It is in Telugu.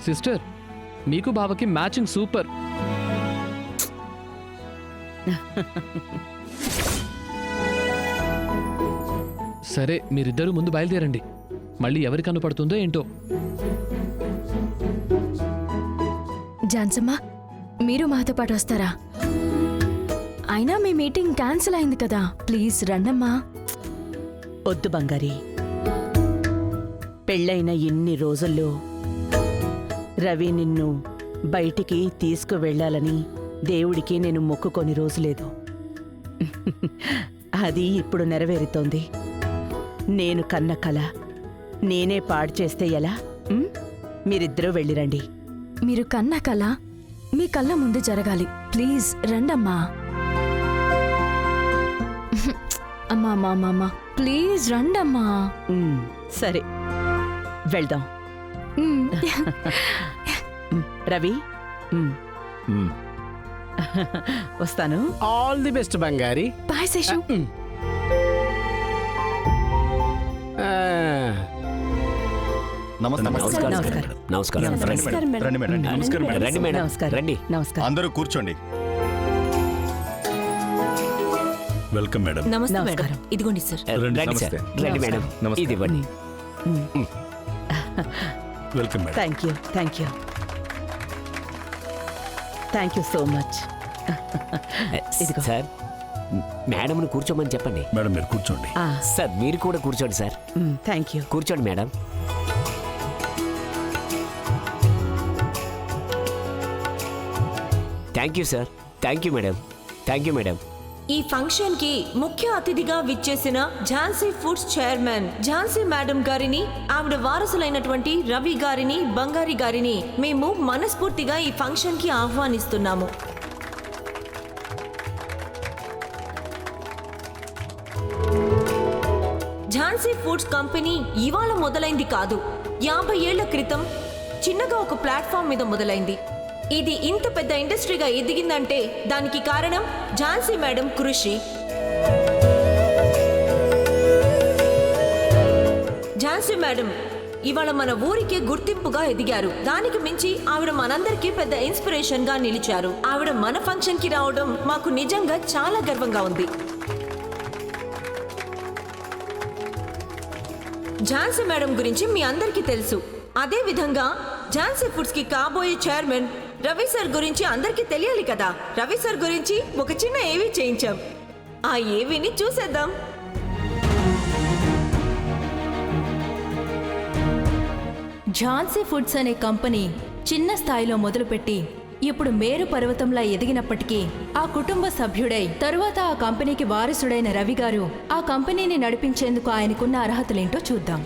సిస్టర్, మీకు బావకి మ్యాచింగ్ సూపర్. సరే, మీరిద్దరూ ముందు బయలుదేరండి. మళ్ళీ ఎవరి కనపడుతుందో ఏంటో. జాన్సమ్మా, మీరు మాతో పాటు వస్తారా? అయినా మీ మీటింగ్ క్యాన్సిల్ అయింది కదా, ప్లీజ్ రండమ్మా. వద్దు బంగారి, పెళ్ళైన ఇన్ని రోజుల్లో రవి నిన్ను బయటికి తీసుకువెళ్ళాలని దేవుడికి నేను మొక్కుకొని రోజులేదు. అది ఇప్పుడు నెరవేరుతోంది. నేను కన్న కల నేనే పాడు చేస్తే ఎలా? మీరిద్దరూ వెళ్ళిరండి. మీరు కన్న కల మీ కళ్ళ ముందు జరగాలి. ప్లీజ్ రండమ్మా. అమ్మా అమ్మా అమ్మా, ప్లీజ్ రండమ్మా. సరే, వెళ్దాం. రవి, వస్తాను. ఆల్ ది బెస్ట్ బంగారి. బాయ్ శేషు. నమస్కారం. అందరూ కూర్చోండి. Welcome madam. నమస్కారం. ఇదిగోండి సార్. రండి మేడం. ఇది ఇవ్వండి. Welcome madam. Thank you, thank you, thank you so much. ఇదిగో సార్, మేడంను కూర్చోమని చెప్పండి. మేడం మీరు కూర్చోండి. సార్ మీరు కూడా కూర్చోండి సార్. Thank you. కూర్చోండి madam. Thank you sir. Thank you madam. Thank you madam. ఈ ఫంక్షన్ కి ముఖ్య అతిథిగా విచ్చేసిన Jhansi Foods chairman Jhansi madam గారిని, ఆవిడ వారసులైనటువంటి రవి గారిని, బంగారి గారిని మేము మనస్ఫూర్తిగా ఈ ఫంక్షన్ కి ఆహ్వానిస్తున్నాము. ఝాన్సీ ఫుడ్స్ కంపెనీ ఇవాళ మొదలైంది కాదు, 50 ఏళ్ల క్రితం చిన్నగా ఒక ప్లాట్ఫామ్ మీద మొదలైంది. ఇది ఇంత పెద్ద ఇండస్ట్రీగా ఎదిగిందంటే దానికి కారణం ఝాన్సీ మేడం కృషి. ఝాన్సీ మేడం ఇవాళ మన ఊరికి గుర్తింపుగా ఎదిగారు. దానికి మించి ఆవిడ మనందరికీ పెద్ద ఇన్స్పిరేషన్ గా నిలిచారు. ఆవిడ మన ఫంక్షన్ కి రావడం మాకు నిజంగా చాలా గర్వంగా ఉంది. ఝాన్సీ మేడం గురించి మీ అందరికీ తెలుసు. అదే విధంగా ఝాన్సీ ఫుడ్స్ కి కాబోయే చైర్మన్ రవి సార్ గురించి అందరికీ తెలియాలి కదా. రవి సార్ గురించి ఒక చిన్న ఏవీ చేయించాం. ఆ ఏవీని చూసేద్దాం. ఝాన్సీ ఫుడ్స్ అనే కంపెనీ చిన్న స్థాయిలో మొదలుపెట్టి ఇప్పుడు మేరు పర్వతంలా ఎదిగినప్పటికీ ఆ కుటుంబ సభ్యుడై తరువాత ఆ కంపెనీకి వారసుడైన రవి గారు ఆ కంపెనీని నడిపించేందుకు ఆయనకున్న అర్హతలేంటో చూద్దాం.